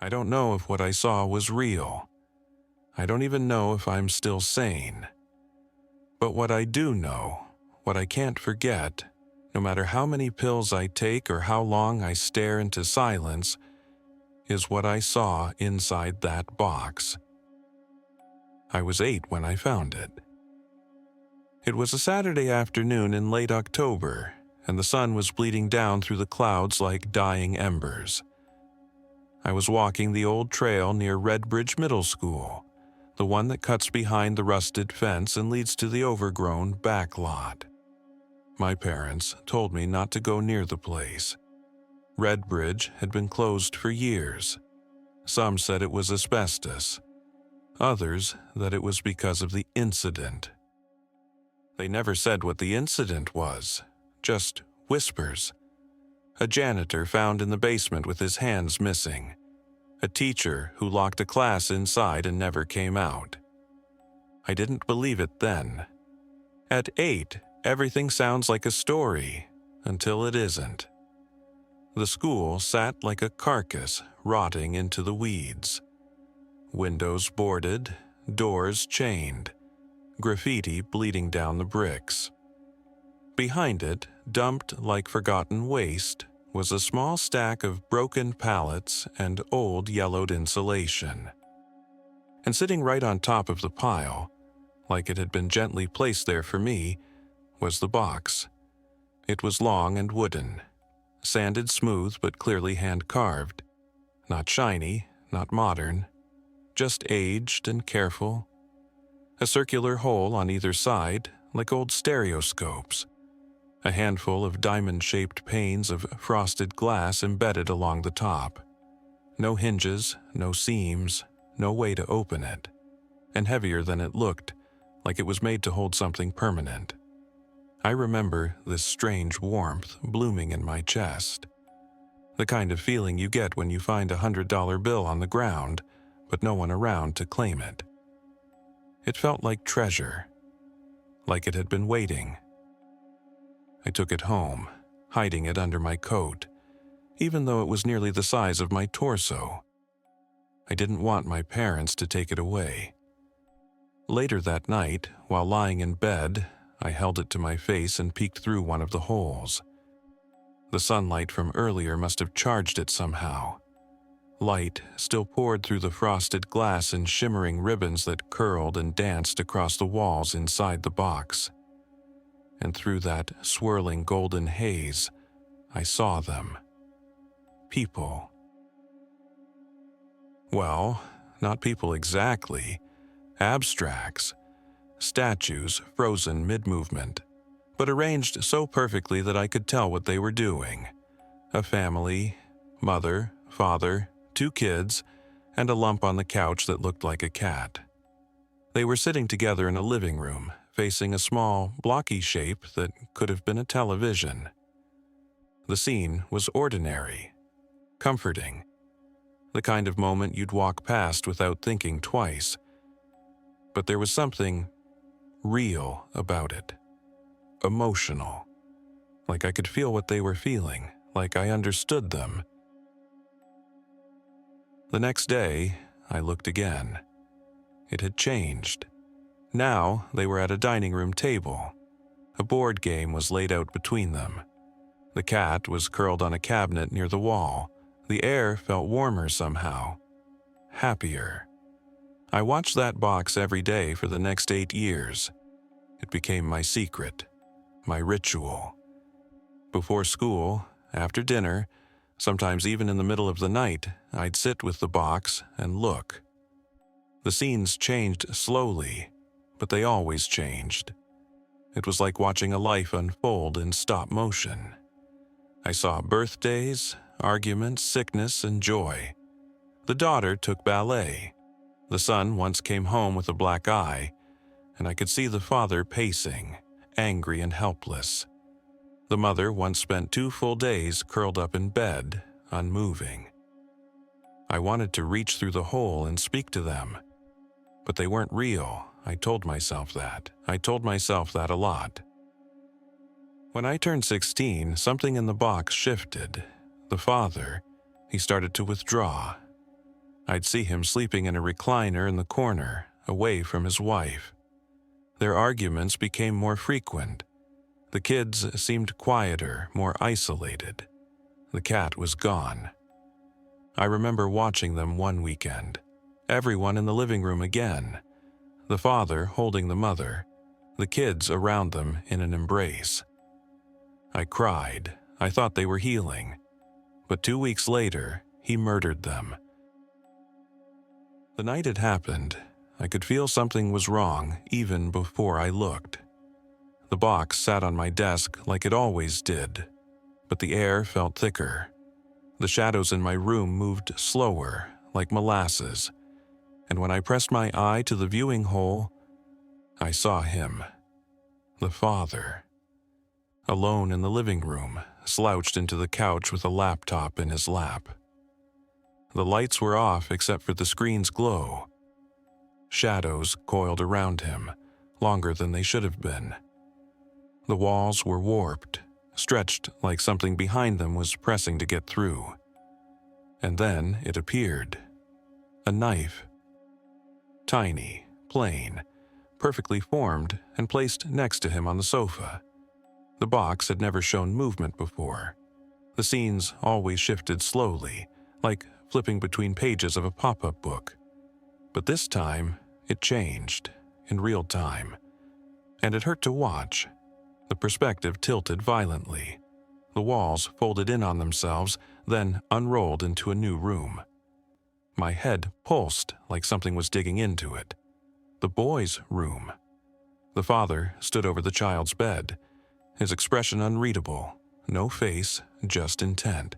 I don't know if what I saw was real. I don't even know if I'm still sane. But what I do know, what I can't forget, no matter how many pills I take or how long I stare into silence, is what I saw inside that box. I was 8 when I found it. It was a Saturday afternoon in late October, and the sun was bleeding down through the clouds like dying embers. I was walking the old trail near Redbridge Middle School, the one that cuts behind the rusted fence and leads to the overgrown back lot. My parents told me not to go near the place. Redbridge had been closed for years. Some said it was asbestos. Others that it was because of the incident. They never said what the incident was, just whispers. A janitor found in the basement with his hands missing. A teacher who locked a class inside and never came out. I didn't believe it then. At 8, everything sounds like a story, until it isn't. The school sat like a carcass rotting into the weeds. Windows boarded, doors chained, graffiti bleeding down the bricks. Behind it, dumped like forgotten waste, was a small stack of broken pallets and old yellowed insulation. And sitting right on top of the pile, like it had been gently placed there for me, was the box. It was long and wooden, sanded smooth but clearly hand-carved, not shiny, not modern, just aged and careful. A circular hole on either side, like old stereoscopes. A handful of diamond-shaped panes of frosted glass embedded along the top. No hinges, no seams, no way to open it. And heavier than it looked, like it was made to hold something permanent. I remember this strange warmth blooming in my chest. The kind of feeling you get when you find a $100 bill on the ground, but no one around to claim it. It felt like treasure, like it had been waiting. I took it home, hiding it under my coat, even though it was nearly the size of my torso. I didn't want my parents to take it away. Later that night, while lying in bed, I held it to my face and peeked through one of the holes. The sunlight from earlier must have charged it somehow. Light still poured through the frosted glass in shimmering ribbons that curled and danced across the walls inside the box. And through that swirling golden haze, I saw them. People. Well, not people exactly. Abstracts. Statues frozen mid-movement, but arranged so perfectly that I could tell what they were doing. A family, mother, father, 2 kids, and a lump on the couch that looked like a cat. They were sitting together in a living room, facing a small, blocky shape that could have been a television. The scene was ordinary, comforting, the kind of moment you'd walk past without thinking twice. But there was something real about it, emotional, like I could feel what they were feeling, like I understood them. The next day, I looked again. It had changed. Now they were at a dining room table. A board game was laid out between them. The cat was curled on a cabinet near the wall. The air felt warmer somehow, happier. I watched that box every day for the next 8 years. It became my secret, my ritual. Before school, after dinner, sometimes even in the middle of the night, I'd sit with the box and look. The scenes changed slowly, but they always changed. It was like watching a life unfold in stop motion. I saw birthdays, arguments, sickness, and joy. The daughter took ballet. The son once came home with a black eye, and I could see the father pacing, angry and helpless. The mother once spent 2 full days curled up in bed, unmoving. I wanted to reach through the hole and speak to them, but they weren't real. I told myself that. I told myself that a lot. When I turned 16, something in the box shifted. The father, he started to withdraw. I'd see him sleeping in a recliner in the corner, away from his wife. Their arguments became more frequent. The kids seemed quieter, more isolated. The cat was gone. I remember watching them one weekend. Everyone in the living room again. The father holding the mother, the kids around them in an embrace. I cried. I thought they were healing. But 2 weeks later, he murdered them. The night it happened, I could feel something was wrong even before I looked. The box sat on my desk like it always did, but the air felt thicker. The shadows in my room moved slower, like molasses, and when I pressed my eye to the viewing hole, I saw him, the father, alone in the living room, slouched into the couch with a laptop in his lap. The lights were off except for the screen's glow. Shadows coiled around him, longer than they should have been. The walls were warped, stretched like something behind them was pressing to get through. And then it appeared. A knife. Tiny, plain, perfectly formed, and placed next to him on the sofa. The box had never shown movement before. The scenes always shifted slowly, like flipping between pages of a pop-up book. But this time, it changed, in real time. And it hurt to watch. The perspective tilted violently. The walls folded in on themselves, then unrolled into a new room. My head pulsed like something was digging into it. The boy's room. The father stood over the child's bed, his expression unreadable, no face, just intent.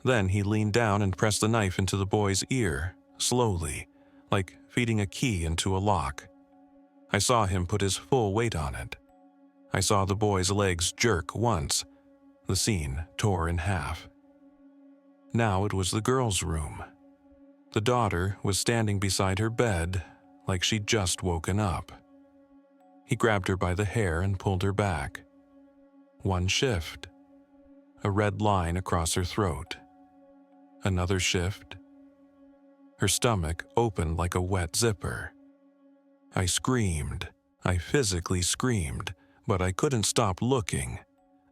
Then he leaned down and pressed the knife into the boy's ear, slowly, like feeding a key into a lock. I saw him put his full weight on it. I saw the boy's legs jerk once. The scene tore in half. Now it was the girl's room. The daughter was standing beside her bed, like she'd just woken up. He grabbed her by the hair and pulled her back. One shift. A red line across her throat. Another shift. Her stomach opened like a wet zipper. I screamed. I physically screamed, but I couldn't stop looking.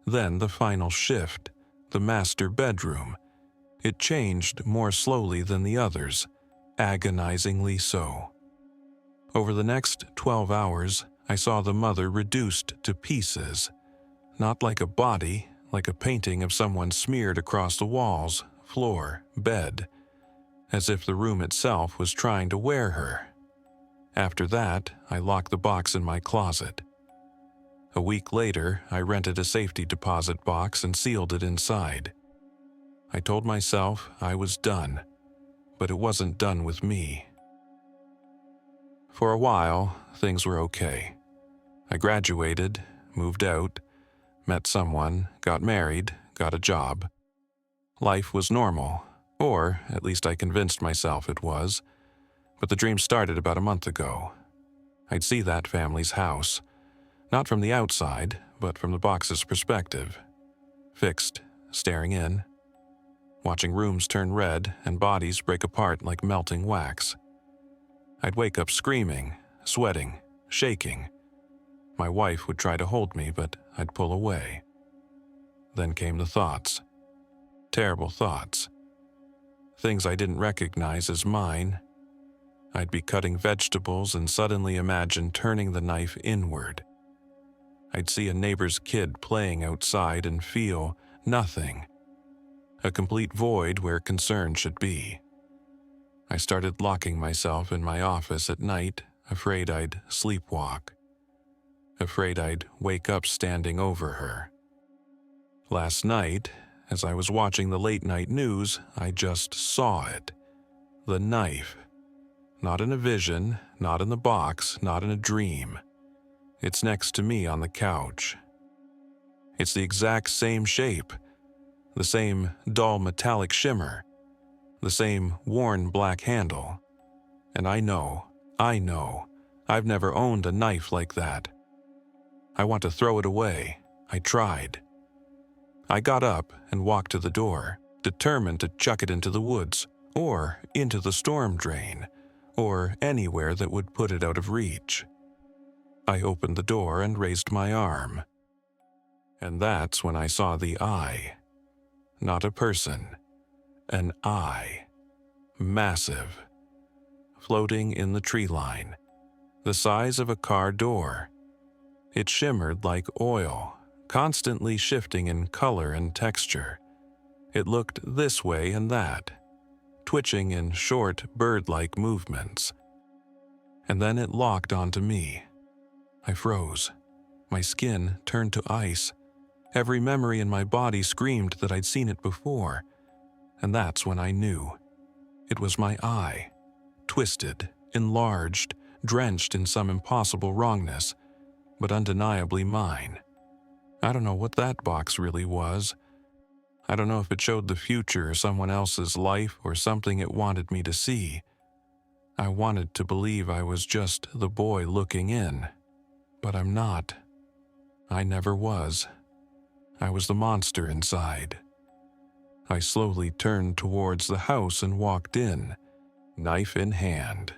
Then the final shift, the master bedroom. It changed more slowly than the others, agonizingly so. Over the next 12 hours, I saw the mother reduced to pieces. Not like a body, like a painting of someone smeared across the walls, floor, bed, as if the room itself was trying to wear her. After that, I locked the box in my closet. A week later, I rented a safety deposit box and sealed it inside. I told myself I was done, but it wasn't done with me. For a while, things were okay. I graduated, moved out, met someone, got married, got a job. Life was normal, or at least I convinced myself it was. But the dream started about a month ago. I'd see that family's house, not from the outside, but from the box's perspective. Fixed, staring in, watching rooms turn red and bodies break apart like melting wax. I'd wake up screaming, sweating, shaking. My wife would try to hold me, but I'd pull away. Then came the thoughts. Terrible thoughts. Things I didn't recognize as mine. I'd be cutting vegetables and suddenly imagine turning the knife inward. I'd see a neighbor's kid playing outside and feel nothing. A complete void where concern should be. I started locking myself in my office at night, afraid I'd sleepwalk. Afraid I'd wake up standing over her. Last night, as I was watching the late-night news, I just saw it. The knife. Not in a vision, not in the box, not in a dream. It's next to me on the couch. It's the exact same shape. The same dull metallic shimmer. The same worn black handle. And I know, I've never owned a knife like that. I want to throw it away. I tried. I got up and walked to the door, determined to chuck it into the woods, or into the storm drain, or anywhere that would put it out of reach. I opened the door and raised my arm. And that's when I saw the eye. Not a person. An eye. Massive. Floating in the tree line. The size of a car door. It shimmered like oil, constantly shifting in color and texture. It looked this way and that, twitching in short, bird-like movements. And then it locked onto me. I froze. My skin turned to ice. Every memory in my body screamed that I'd seen it before. And that's when I knew. It was my eye. Twisted, enlarged, drenched in some impossible wrongness, but undeniably mine. I don't know what that box really was. I don't know if it showed the future or someone else's life or something it wanted me to see. I wanted to believe I was just the boy looking in, but I'm not. I never was. I was the monster inside. I slowly turned towards the house and walked in, knife in hand.